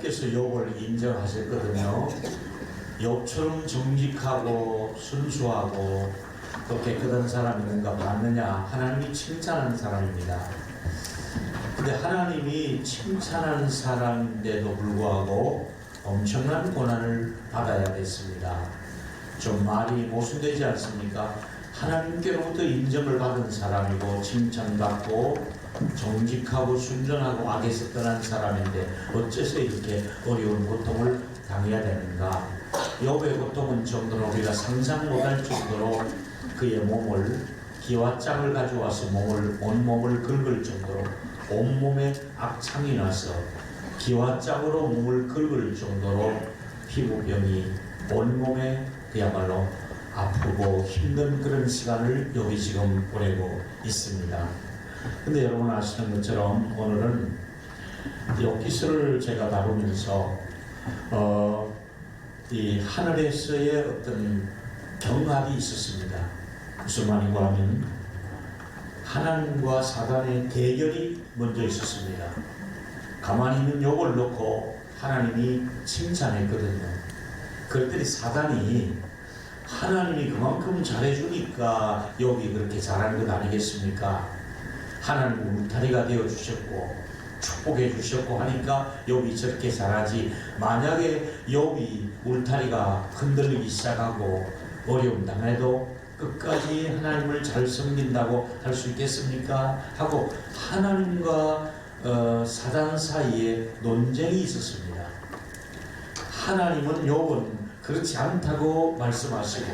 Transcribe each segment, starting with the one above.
하나님께서 욥을 인정하셨거든요. 욥처럼 정직하고 순수하고 또 깨끗한 사람이 뭔가 봤느냐? 하나님이 칭찬하는 사람입니다. 근데 하나님이 칭찬하는 사람인데도 불구하고 엄청난 고난을 받아야 됐습니다. 좀 말이 모순되지 않습니까? 하나님께로부터 인정을 받은 사람이고 칭찬받고 정직하고 순전하고 악에서 떠난 사람인데 어째서 이렇게 어려운 고통을 당해야 되는가? 욥의 고통은 정도로 우리가 상상 못할 정도로 그의 몸을 기와장을 가져와서 온몸을 긁을 정도로 온몸에 악창이 나서 기와장으로 몸을 긁을 정도로 피부병이 온몸에 그야말로 아프고 힘든 그런 시간을 여기 지금 보내고 있습니다. 근데 여러분 아시는 것처럼 오늘은 욥기서를 제가 다루면서 이 하늘에서의 어떤 경합이 있었습니다. 무슨 말인가 하면 하나님과 사단의 대결이 먼저 있었습니다. 가만히 있는 욥을 놓고 하나님이 칭찬했거든요. 그랬더니 사단이 하나님이 그만큼 잘해주니까 욥이 그렇게 잘하는 것 아니겠습니까? 하나님 울타리가 되어주셨고 축복해 주셨고 하니까 욥이 저렇게 잘하지. 만약에 욥이 울타리가 흔들리기 시작하고 어려움 당해도 끝까지 하나님을 잘 섬긴다고 할 수 있겠습니까? 하고 하나님과 사단 사이에 논쟁이 있었습니다. 하나님은 욥은 그렇지 않다고 말씀하시고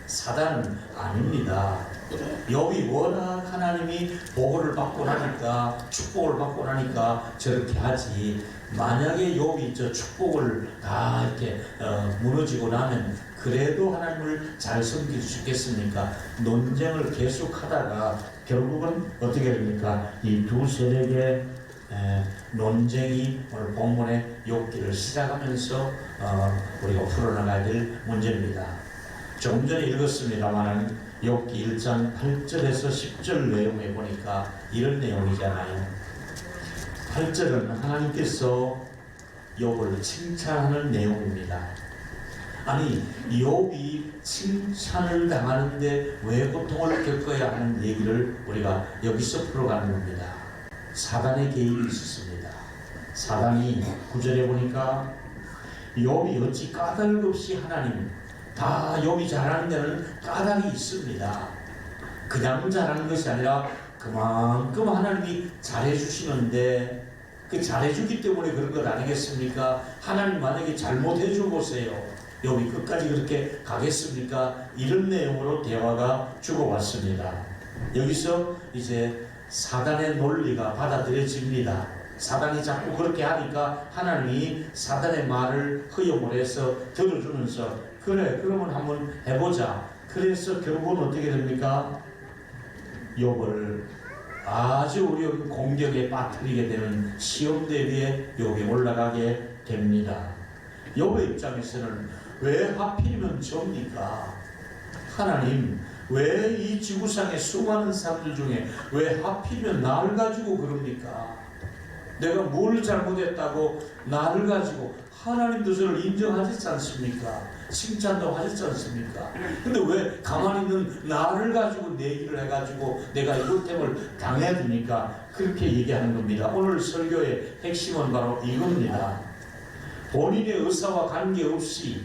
사단은 아닙니다. 욥이 워낙 하나님이 보호를 받고 나니까 축복을 받고 나니까 저렇게 하지. 만약에 욥이 저 축복을 다 이렇게 무너지고 나면 그래도 하나님을 잘 섬길 수 있겠습니까? 논쟁을 계속하다가 결국은 어떻게 됩니까? 이 두 세력의 논쟁이 오늘 본문의 욥기를 시작하면서 우리가 풀어나가야 될 문제입니다. 조금 전에 읽었습니다만 욥기 1장 8절에서 10절 내용에 보니까 이런 내용이잖아요. 8절은 하나님께서 욥을 칭찬하는 내용입니다. 아니 욥이 칭찬을 당하는데 왜 고통을 겪어야 하는 얘기를 우리가 여기서 풀어가는 겁니다. 사단의 개입이 있었습니다. 사단이 9절에 보니까 욥이 어찌 까닭 없이 하나님 다 욥이 잘하는 데는 까닭이 있습니다. 그냥 잘하는 것이 아니라 그만큼 하나님이 잘해주시는데 그 잘해주기 때문에 그런 것 아니겠습니까? 하나님 만약에 잘못해줘 보세요. 욥이 끝까지 그렇게 가겠습니까? 이런 내용으로 대화가 주고받습니다. 여기서 이제 사단의 논리가 받아들여집니다. 사단이 자꾸 그렇게 하니까 하나님이 사단의 말을 허용을 해서 들어주면서 그래 그러면 한번 해보자. 그래서 결국은 어떻게 됩니까? 욥을 아주 어려운 공격에 빠뜨리게 되는 시험 대비에 욥이 올라가게 됩니다. 욥의 입장에서는 왜 하필이면 저입니까? 하나님 왜 이 지구상의 수많은 사람들 중에 왜 하필이면 나를 가지고 그럽니까? 내가 뭘 잘못했다고 나를 가지고 하나님도 저를 인정하셨지 않습니까? 칭찬도 하셨지 않습니까? 근데 왜 가만히 있는 나를 가지고 내기를 해가지고 내가 이것 때문에 당해야 됩니까? 그렇게 얘기하는 겁니다. 오늘 설교의 핵심은 바로 이겁니다. 본인의 의사와 관계없이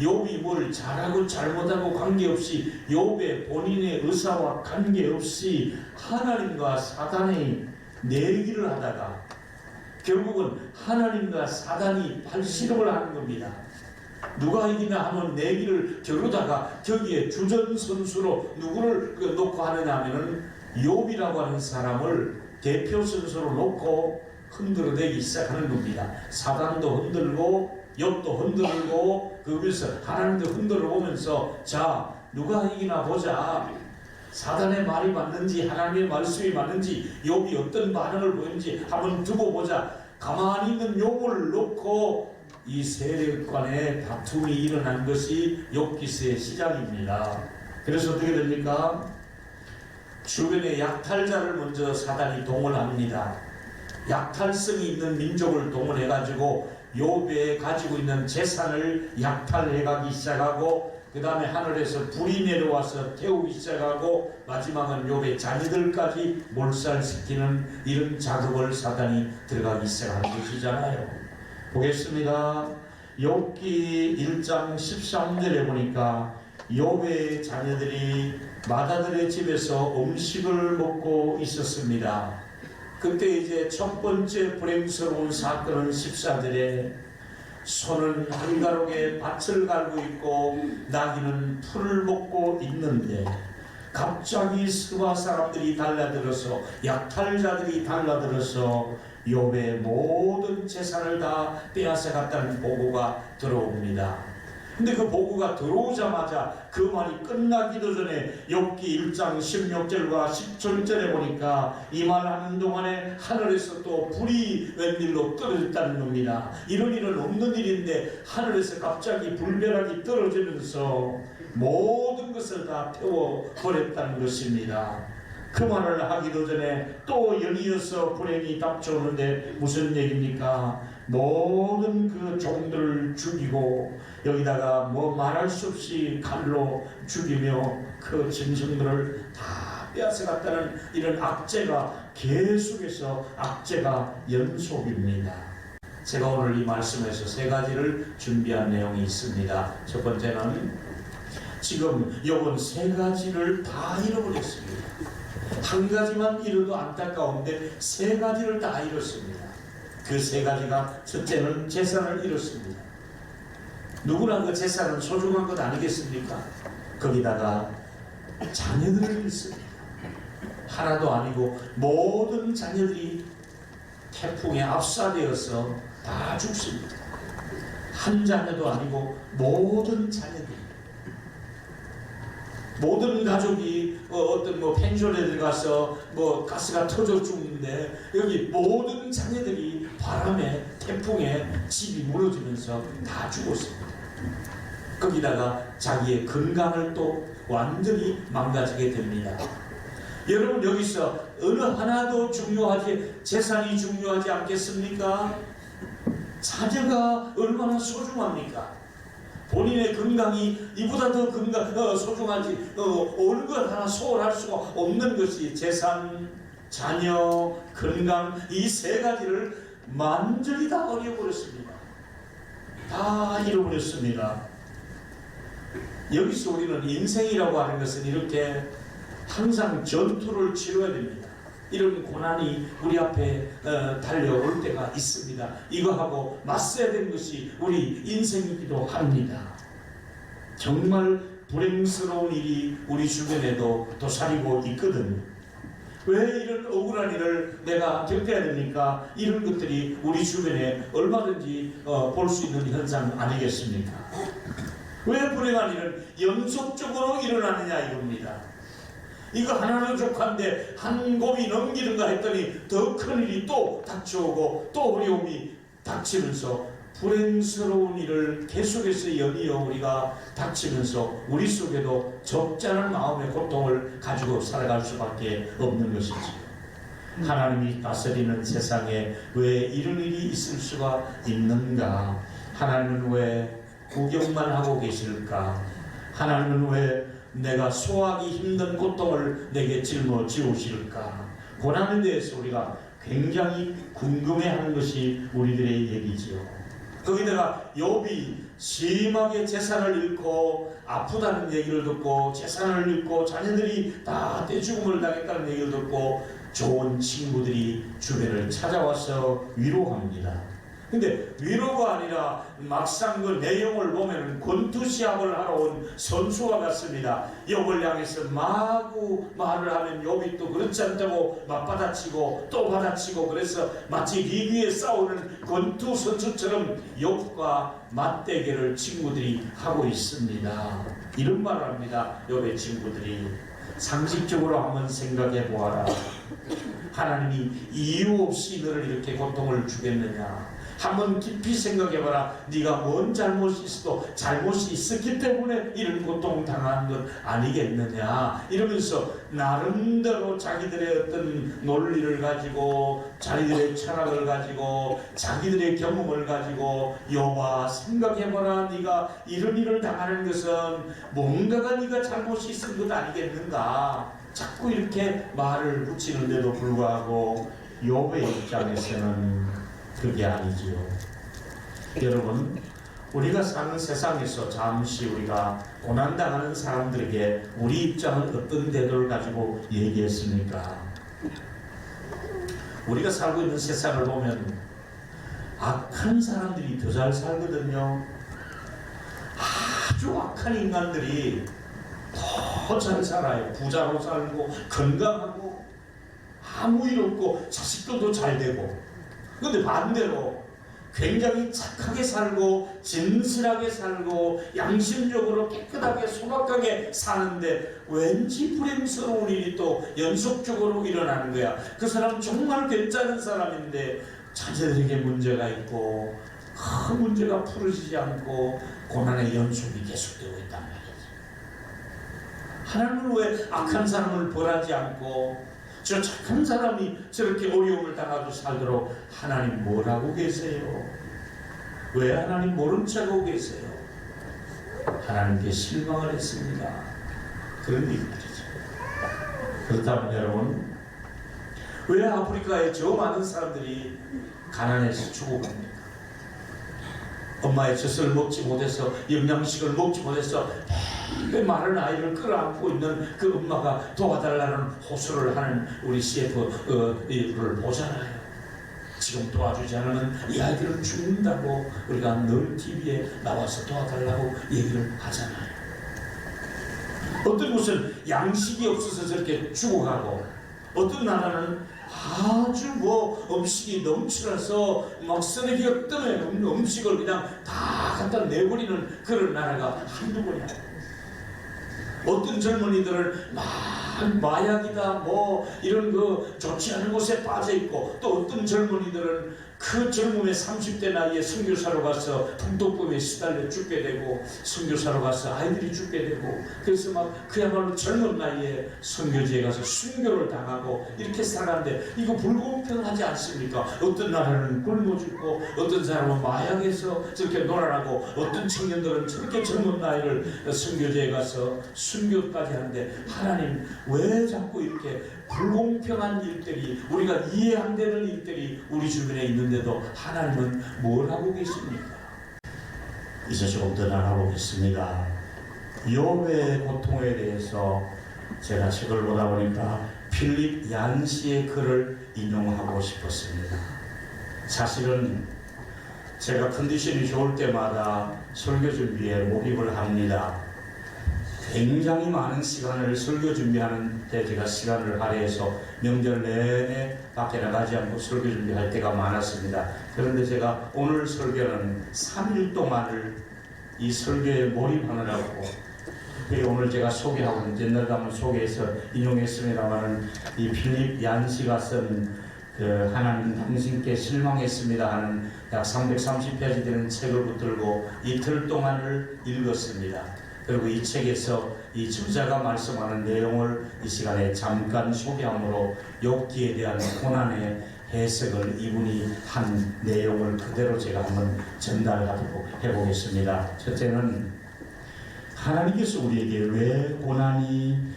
욥이 뭘 잘하고 잘못하고 관계없이 욥의 본인의 의사와 관계없이 하나님과 사단의 내기를 하다가 결국은 하나님과 사단이 발시름을 하는 겁니다. 누가 이기나 하면 내기를 겨루다가 저기에 주전선수로 누구를 놓고 하느냐 하면은 욥이라고 하는 사람을 대표 선수로 놓고 흔들어내기 시작하는 겁니다. 사단도 흔들고 욥도 흔들고 거기서 하나님도 흔들어 보면서 자 누가 이기나 보자. 사단의 말이 맞는지 하나님의 말씀이 맞는지 욥이 어떤 반응을 보이는지 한번 두고 보자. 가만히 있는 욥을 놓고 이 세력 간의 다툼이 일어난 것이 욥기서의 시작입니다. 그래서 어떻게 됩니까? 주변의 약탈자를 먼저 사단이 동원합니다. 약탈성이 있는 민족을 동원해가지고 욥이 가지고 있는 재산을 약탈해가기 시작하고 그 다음에 하늘에서 불이 내려와서 태우기 시작하고 마지막은 욥의 자녀들까지 몰살시키는 이런 작업을 사단이 들어가기 시작하는 것이잖아요. 보겠습니다. 욥기 1장 13절에 보니까 욥의 자녀들이 마다들의 집에서 음식을 먹고 있었습니다. 그때 이제 첫 번째 불행스러운 사건은 14절에 소는 한가록에 밭을 갈고 있고 나귀는 풀을 먹고 있는데 갑자기 스바 사람들이 달라들어서 약탈자들이 달라들어서 욥의 모든 재산을 다 빼앗아갔다는 보고가 들어옵니다. 근데 그 보고가 들어오자마자 그 말이 끝나기도 전에 욥기 1장 16절과 17절에 보니까 이 말 하는 동안에 하늘에서 또 불이 웬일로 떨어졌다는 겁니다. 이런 일은 없는 일인데 하늘에서 갑자기 불벼락이 떨어지면서 모든 것을 다 태워버렸다는 것입니다. 그 말을 하기도 전에 또 연이어서 불행이 닥쳐오는데 무슨 얘기입니까? 모든 그 종들을 죽이고 여기다가 뭐 말할 수 없이 칼로 죽이며 그 짐승들을 다 빼앗아갔다는 이런 악재가 계속해서 악재가 연속입니다. 제가 오늘 이 말씀에서 세 가지를 준비한 내용이 있습니다. 첫 번째는 지금 욥은 세 가지를 다 잃어버렸습니다. 한 가지만 잃어도 안타까운데 세 가지를 다 잃었습니다. 그 세 가지가 첫째는 재산을 잃었습니다. 누구나 그 재산은 소중한 것 아니겠습니까? 거기다가 자녀들을 잃습니다. 하나도 아니고 모든 자녀들이 태풍에 압사되어서 다 죽습니다. 한 자녀도 아니고 모든 자녀들이, 모든 가족이 어떤 펜션에 들어가서 가스가 터져 죽는데 여기 모든 자녀들이 바람에 태풍에 집이 무너지면서 다 죽었습니다. 거기다가 자기의 건강을 또 완전히 망가지게 됩니다. 여러분 여기서 어느 하나도 중요하지, 재산이 중요하지 않겠습니까? 자녀가 얼마나 소중합니까? 본인의 건강이 이보다 더 소중하지 어느 것 하나 소홀할 수가 없는 것이 재산, 자녀, 건강 이 세 가지를 완전히 다 버려버렸습니다. 다 잃어버렸습니다. 여기서 우리는 인생이라고 하는 것은 이렇게 항상 전투를 치러야 됩니다. 이런 고난이 우리 앞에 달려올 때가 있습니다. 이거하고 맞서야 되는 것이 우리 인생이기도 합니다. 정말 불행스러운 일이 우리 주변에도 도사리고 있거든요. 왜 이런 억울한 일을 내가 겪어야 됩니까? 이런 것들이 우리 주변에 얼마든지 볼 수 있는 현상 아니겠습니까? 왜 불행한 일은 연속적으로 일어나느냐 이겁니다. 이거 하나는 족한데 한 곱이 넘기는가 했더니 더 큰 일이 또 닥쳐오고 또 어려움이 닥치면서 불행스러운 일을 계속해서 연이어 우리가 닥치면서 우리 속에도 적잖은 마음의 고통을 가지고 살아갈 수밖에 없는 것이지요. 하나님이 다스리는 세상에 왜 이런 일이 있을 수가 있는가? 하나님은 왜 구경만 하고 계실까? 하나님은 왜 내가 소화하기 힘든 고통을 내게 짊어지우실까? 고난에 대해서 우리가 굉장히 궁금해하는 것이 우리들의 얘기지요. 거기다가 욥이 심하게 재산을 잃고 아프다는 얘기를 듣고 재산을 잃고 자녀들이 다 떼죽음을 당했다는 얘기를 듣고 좋은 친구들이 주변을 찾아와서 위로합니다. 근데 위로가 아니라 막상 그 내용을 보면 권투시합을 하러 온 선수와 같습니다. 욥을 향해서 마구 말을 하면 욥이 또 그렇지 않다고 맞받아치고 또 받아치고 그래서 마치 리그에 싸우는 권투 선수처럼 욥과 맞대결을 친구들이 하고 있습니다. 이런 말을 합니다. 욥의 친구들이. 상식적으로 한번 생각해 보아라. 하나님이 이유 없이 너를 이렇게 고통을 주겠느냐? 한번 깊이 생각해봐라. 네가 뭔 잘못이 있어도 잘못이 있었기 때문에 이런 고통 당한 것 아니겠느냐 이러면서 나름대로 자기들의 어떤 논리를 가지고 자기들의 철학을 가지고 자기들의 경험을 가지고 여봐 생각해봐라. 네가 이런 일을 당하는 것은 뭔가가 네가 잘못이 있은 것 아니겠는가. 자꾸 이렇게 말을 붙이는데도 불구하고 욥의 입장에서는 그게 아니지요. 여러분, 우리가 사는 세상에서 잠시 우리가 고난당하는 사람들에게 우리 입장은 어떤 태도를 가지고 얘기했습니까? 우리가 살고 있는 세상을 보면 악한 사람들이 더 잘 살거든요. 아주 악한 인간들이 더 잘 살아요. 부자로 살고 건강하고 아무 일 없고 자식들도 잘 되고. 그런데 반대로 굉장히 착하게 살고 진실하게 살고 양심적으로 깨끗하게 소박하게 사는데 왠지 불행스러운 일이 또 연속적으로 일어나는 거야. 그 사람은 정말 괜찮은 사람인데 자녀들에게 문제가 있고 그 문제가 풀어지지 않고 고난의 연속이 계속되고 있단 말이지. 하나님은 왜 악한 사람을 벌하지 않고 저 착한 사람이 저렇게 어려움을 당하고 살도록 하나님 뭐라고 계세요? 왜 하나님 모른 척하고 계세요? 하나님께 실망을 했습니다. 그런 얘기들이죠. 그렇다면 여러분, 왜 아프리카에 저 많은 사람들이 가난해서 죽어갑니까? 엄마의 젖을 먹지 못해서 영양식을 먹지 못해서 마른 아이를 끌어안고 있는 그 엄마가 도와달라는 호소를 하는 우리 CF를 보잖아요. 지금 도와주지 않으면 이 아이들은 죽는다고 우리가 늘 TV에 나와서 도와달라고 얘기를 하잖아요. 어떤 곳은 양식이 없어서 저렇게 죽어가고 어떤 나라는 아주 음식이 넘쳐나서 막 쓰레기가 뜨면 음식을 그냥 다 갖다 내버리는 그런 나라가 한두 번이 아니에요. 어떤 젊은이들은 막 마약이다 이런 거 좋지 않은 곳에 빠져 있고 또 어떤 젊은이들은 그 젊음의 30대 나이에 선교사로 가서 풍독범에 시달려 죽게 되고 선교사로 가서 아이들이 죽게 되고 그래서 막 그야말로 젊은 나이에 선교지에 가서 순교를 당하고 이렇게 살아가는데 이거 불공평하지 않습니까? 어떤 나라는 굶어 죽고 어떤 사람은 마약에서 저렇게 놀아나고 어떤 청년들은 저렇게 젊은 나이를 선교지에 가서 순교까지 하는데 하나님 왜 자꾸 이렇게 불공평한 일들이 우리가 이해 안 되는 일들이 우리 주변에 있는데도 하나님은 뭘 하고 계십니까? 이제 조금 더 나가보겠습니다. 욥의 고통에 대해서 제가 책을 보다 보니까 필립 얀시의 글을 인용하고 싶었습니다. 사실은 제가 컨디션이 좋을 때마다 설교 준비에 몰입을 합니다. 굉장히 많은 시간을 설교 준비하는 데 제가 시간을 할애해서 명절 내내 밖에 나가지 않고 설교 준비할 때가 많았습니다. 그런데 제가 오늘 설교는 3일 동안을 이 설교에 몰입하느라고 특별히 오늘 제가 소개하고 옛날 가면 소개해서 인용했습니다만 이 필립 얀시가 쓴 그 하나님 당신께 실망했습니다 하는 약 330페이지 되는 책을 붙들고 이틀 동안을 읽었습니다. 그리고 이 책에서 이 저자가 말씀하는 내용을 이 시간에 잠깐 소개함으로 욥기에 대한 고난의 해석을 이분이 한 내용을 그대로 제가 한번 전달하도록 해보겠습니다. 첫째는 하나님께서 우리에게 왜 고난이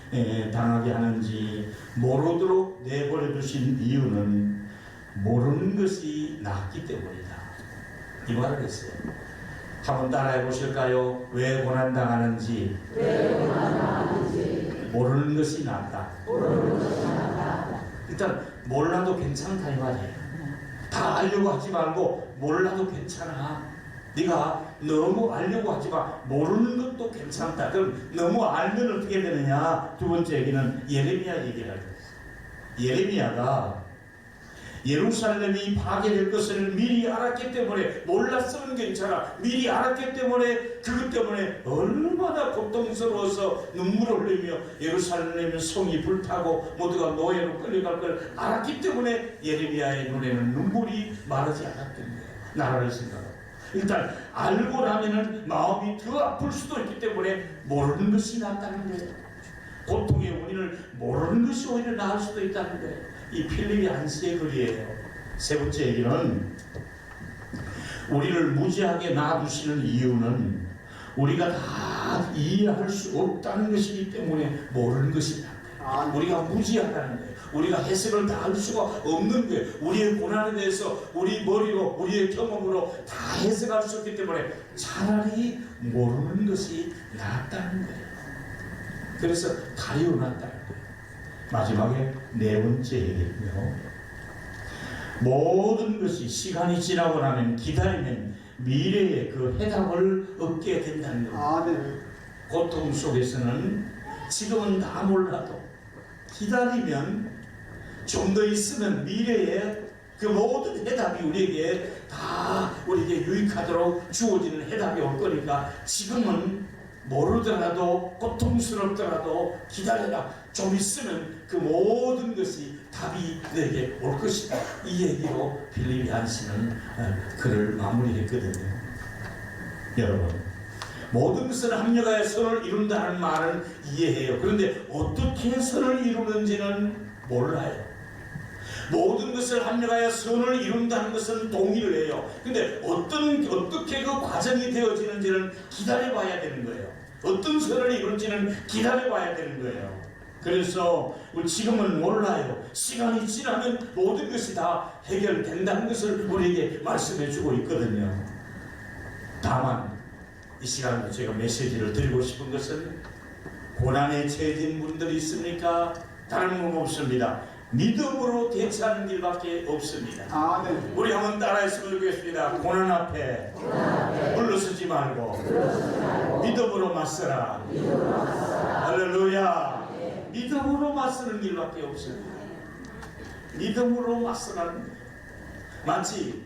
당하게 하는지 모르도록 내버려 두신 이유는 모르는 것이 낫기 때문이다. 이 말을 했어요. 한번 따라해 보실까요? 왜 고난당하는지 모르는 것이 낫다. 일단 몰라도 괜찮다 이 말이에요. 다 알려고 하지 말고 몰라도 괜찮아. 네가 너무 알려고 하지 마. 모르는 것도 괜찮다. 그럼 너무 알면 어떻게 되느냐? 두 번째 얘기는 예레미야 얘기를 하죠. 예레미야가 예루살렘이 파괴될 것을 미리 알았기 때문에 몰랐으면 괜찮아. 미리 알았기 때문에 그것 때문에 얼마나 고통스러워서 눈물을 흘리며 예루살렘의 성이 불타고 모두가 노예로 끌려갈 걸 알았기 때문에 예레미야의 눈에는 눈물이 마르지 않았던 거예요. 나라를 생각하고. 일단 알고 나면은 마음이 더 아플 수도 있기 때문에 모르는 것이 낫다는 거예요. 고통의 원인을 모르는 것이 오히려 나을 수도 있다는 거예요. 이 필립이 안시의 글이에요. 세 번째 얘기는 우리를 무지하게 놔두시는 이유는 우리가 다 이해할 수 없다는 것이기 때문에 모르는 것이다. 우리가 무지하다는 거예요. 우리가 해석을 다 할 수가 없는 거예요. 우리의 고난에 대해서 우리 머리로 우리의 경험으로 다 해석할 수 없기 때문에 차라리 모르는 것이 낫다는 거예요. 그래서 가려놨다는 거예요. 마지막에 네 번째 얘기는요, 모든 것이 시간이 지나고 나면 기다리면 미래의 그 해답을 얻게 된다는 거예요. 고통 속에서는 지금은 다 몰라도 기다리면 좀 더 있으면 미래에 그 모든 해답이 우리에게 유익하도록 주어지는 해답이 올 거니까 지금은 모르더라도 고통스럽더라도 기다려라. 좀 있으면 그 모든 것이 답이 너에게 올 것이다. 이 얘기로 필립이 안시는 글을 마무리했거든요. 여러분, 모든 것을 합력하여 선을 이룬다는 말은 이해해요. 그런데 어떻게 선을 이루는지는 몰라요. 모든 것을 합력하여 선을 이룬다는 것은 동의를 해요. 근데 어떻게 그 과정이 되어지는지는 기다려봐야 되는 거예요. 어떤 선을 이룰지는 기다려봐야 되는 거예요. 그래서 지금은 몰라요. 시간이 지나면 모든 것이 다 해결된다는 것을 우리에게 말씀해 주고 있거든요. 다만 이 시간에 제가 메시지를 드리고 싶은 것은 고난에 처해진 분들이 있습니까? 다른 건 없습니다. 믿음으로 대처하는 길밖에 없습니다. 우리 한번 따라했으면 좋겠습니다. 고난 앞에 물러서지 말고 믿음으로 맞서라. 할렐루야. 믿음으로 맞서는 길밖에 없습니다. 믿음으로 맞서라는 거예요. 마치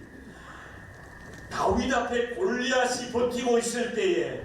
다윗 앞에 골리앗이 버티고 있을 때에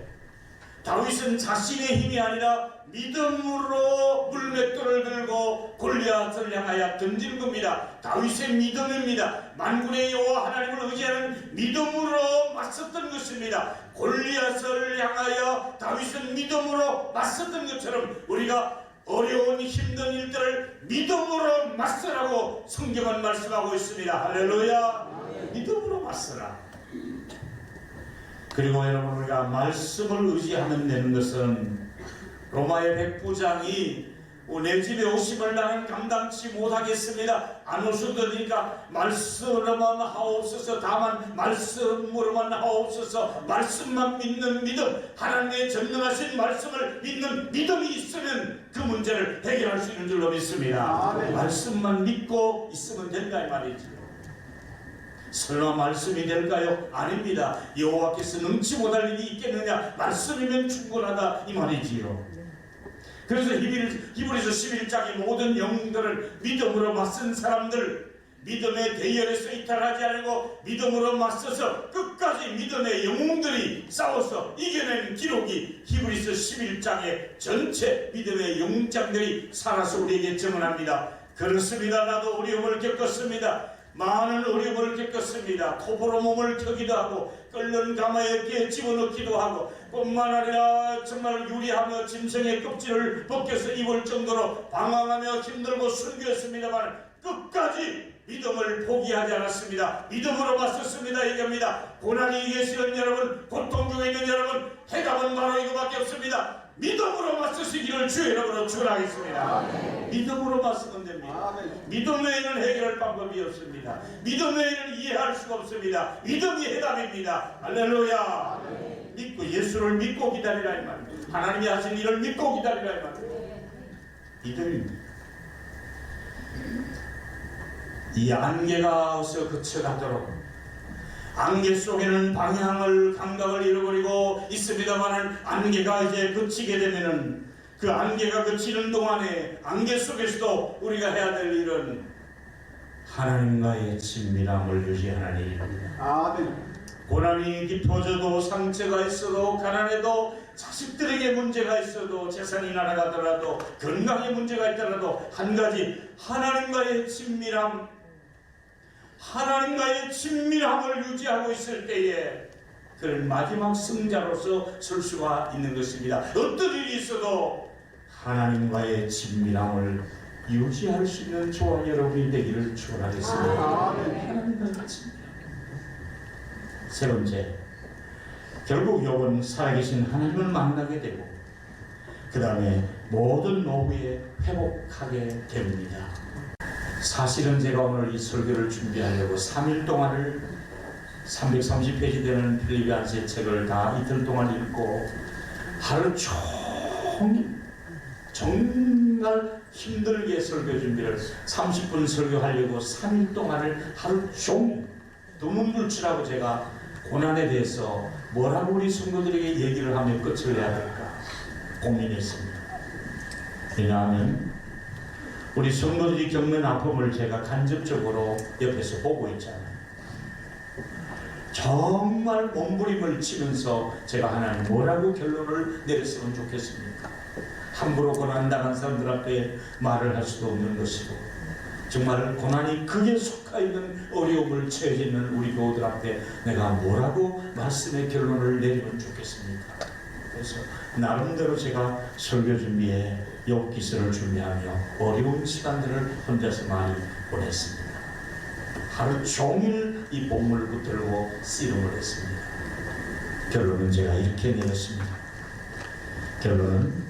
다윗은 자신의 힘이 아니라 믿음으로 물맷돌을 들고 골리앗을 향하여 던지는 겁니다. 다윗의 믿음입니다. 만군의 여호와 하나님을 의지하는 믿음으로 맞섰던 것입니다. 골리앗을 향하여 다윗은 믿음으로 맞섰던 것처럼 우리가 어려운 힘든 일들을 믿음으로 맞서라고 성경은 말씀하고 있습니다. 할렐루야. 믿음으로 맞서라. 그리고 여러분, 우리가 말씀을 의지하면 되는 것은 로마의 백부장이 내 집에 오심을 나는 감당치 못하겠습니다. 안 오셔도 되니까 말씀으로만 하옵소서. 다만 말씀으로만 하옵소서. 말씀만 믿는 믿음, 하나님의 전능하신 말씀을 믿는 믿음이 있으면 그 문제를 해결할 수 있는 줄로 믿습니다. 말씀만 믿고 있으면 된다 이 말이지요. 설마 말씀이 될까요? 아닙니다. 여호와께서 능치 못할 일이 있겠느냐? 말씀이면 충분하다 이 말이지요. 그래서 히브리서 11장의 모든 영웅들을 믿음으로 맞선 사람들, 믿음의 대열에서 이탈하지 않고 믿음으로 맞서서 끝까지 믿음의 영웅들이 싸워서 이겨낸 기록이 히브리서 11장의 전체 믿음의 영웅장들이 살아서 우리에게 증언합니다. 그렇습니다. 나도 어려움을 겪었습니다. 많은 어려움을 겪었습니다. 톱으로 몸을 켜기도 하고 끓는 가마에 집어넣기도 하고 뿐만 아니라 정말 유리하며 짐승의 껍질을 벗겨서 입을 정도로 방황하며 힘들고 순교했습니다만 끝까지 믿음을 포기하지 않았습니다. 믿음으로 맞섰습니다. 얘기합니다. 고난이 계시는 여러분, 고통 중에 있는 여러분, 해답은 바로 이거밖에 없습니다. 믿음으로 맞서시기를 주의 이름으로 축원하겠습니다. 믿음으로 맞서면 됩니다. 믿음 외에는 해결할 방법이 없습니다. 믿음 외에는 이해할 수가 없습니다. 믿음이 해답입니다. 할렐루야. 믿고 예수를 믿고 기다리라 이 말입니다. 하나님이 하신 일을 믿고 기다리라 이 말입니다. 믿음입니다. 이 안개가 어서 그쳐가도록, 안개 속에는 방향을 감각을 잃어버리고 있습니다만 안개가 이제 그치게 되면은 그 안개가 그치는 동안에 안개 속에서도 우리가 해야 될 일은 하나님과의 친밀함을 유지하는 일입니다. 아멘. 고난이 깊어져도 상처가 있어도 가난해도 자식들에게 문제가 있어도 재산이 날아가더라도 건강에 문제가 있더라도 한 가지, 하나님과의 친밀함, 하나님과의 친밀함을 유지하고 있을 때에 그런 마지막 승자로서 설 수가 있는 것입니다. 어떤 일이 있어도 하나님과의 친밀함을 유지할 수 있는 저와 여러분이 되기를 축원하겠습니다. 하나님과의 친밀함. 세 번째, 결국 욥은 살아계신 하나님을 만나게 되고 그 다음에 모든 노후에 회복하게 됩니다. 사실은 제가 오늘 이 설교를 준비하려고 3일 동안을 330페이지 되는 필리비안스의 책을 다 이틀 동안 읽고 하루 종일 정말 힘들게 설교 준비를 30분 설교하려고 3일 동안을 하루 종일 두문불출하고 제가 고난에 대해서 뭐라고 우리 성도들에게 얘기를 하며 끝을 내야 될까 고민했습니다. 왜냐하면 우리 성도들이 겪는 아픔을 제가 간접적으로 옆에서 보고 있잖아요. 정말 몸부림을 치면서 제가 하나님 뭐라고 결론을 내렸으면 좋겠습니까? 함부로 고난당한 사람들 앞에 말을 할 수도 없는 것이고 정말 고난이 극에 속하 있는 어려움을 처해 있는 우리 교우들 앞에 내가 뭐라고 말씀의 결론을 내리면 좋겠습니까? 그래서 나름대로 제가 설교 준비에 욥 기서를 준비하며 어려운 시간들을 혼자서 많이 보냈습니다. 하루 종일 이 본문을 붙들고 씨름을 했습니다. 결론은 제가 이렇게 내렸습니다. 결론은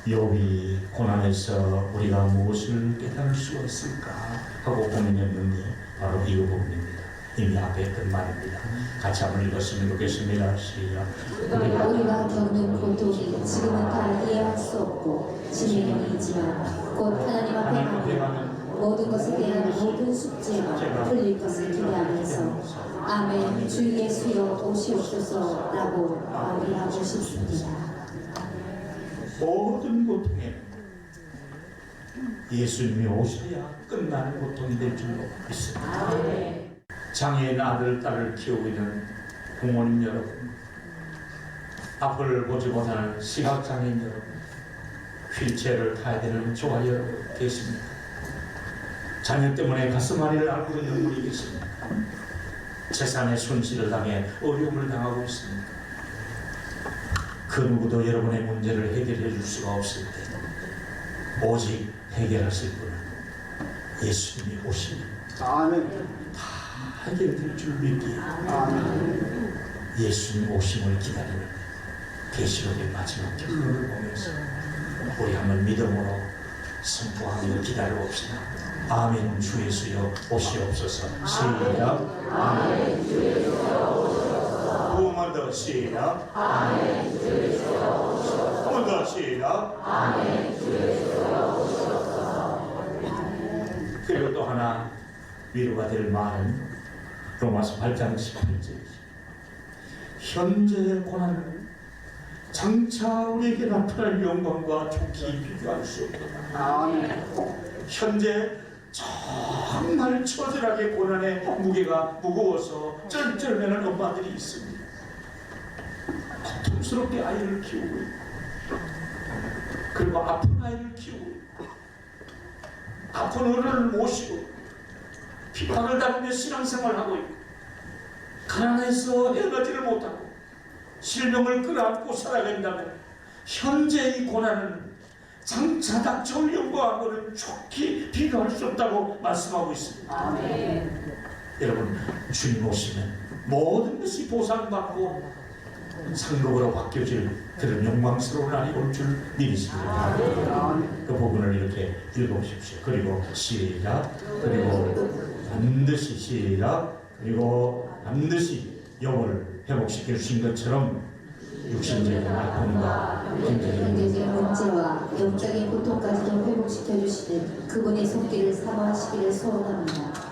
욥이 고난에서 우리가 무엇을 깨달을 수가 있을까 하고 고민했는데 바로 이 부분입니다. 이미 앞에 했던 말입니다. 같이 한번 읽었으면 좋겠습니다. 시작. 우리가 겪는 고통이 지금은 다 이해할 수 없고 진리이지만 곧 하나님 앞에 가면 모든 것에 대한 모든 숙제가 풀릴 것을 기대하면서 아멘 주 예수여 오시옵소서라고 마무리하고 싶습니다. 모든 고통에 예수님이 오셔야 끝나는 고통이 될 줄로 믿습니다. 장애인 아들, 딸을 키우고 있는 부모님 여러분, 앞을 보지 못하는 시각장애인 여러분, 휠체어를 타야 되는 저와 여러분 계십니다. 자녀 때문에 가슴앓이를 앓고 있는 분이 계십니다. 재산의 손실을 당해 어려움을 당하고 있습니다. 그 누구도 여러분의 문제를 해결해 줄 수가 없을 때 오직 해결하실 분은 예수님이 오시니 아멘. 다 해결될 줄 믿기에 예수님 오심을 기다리는 계시록의 마지막 결론을 보면서 우리 한번 믿음으로 선포하며 기다려봅시다. 아멘 주 예수여 오시옵소서. 시작. 아멘 주 예수여 오시옵소서. 한 번만 더 시작. 아멘 주 예수여 오시옵소서. 한 번 더 시작. 아멘 주 예수여 오시옵소서. 그리고 또 하나 위로가 될 말은 로마서 8장 18절. 현재의 고난을 장차 우리에게 나타날 영광과 좋게 비교할 수 없다. 현재 정말 처절하게 고난의 무게가 무거워서 쩔쩔매는 엄마들이 있습니다. 고통스럽게 아이를 키우고 있고 그리고 아픈 아이를 키우고 있고 아픈 어른을 모시고 비판을 당하며 신앙생활을 하고 있고 가난해서 헤어나지를 못하고 실명을 끌어안고 살아간다면 현재 이 고난은 장차 닥쳐올 영광하고는 좋게 비교할 수 없다고 말씀하고 있습니다. 아멘. 여러분 주님 오시면 모든 것이 보상받고 상록으로 바뀌어질 그런 영광스러운 날이 올 줄 믿으시기 바랍니다. 그 부분을 이렇게 읽어보십시오. 그리고 시작. 그리고 반드시 시작. 그리고 반드시 욥을 회복시켜 주신 것처럼 육신적인 아픔과 현재의 문제와 영적인 고통까지도 회복시켜 주시는 그분의 손길을 사모하시기를 소원합니다.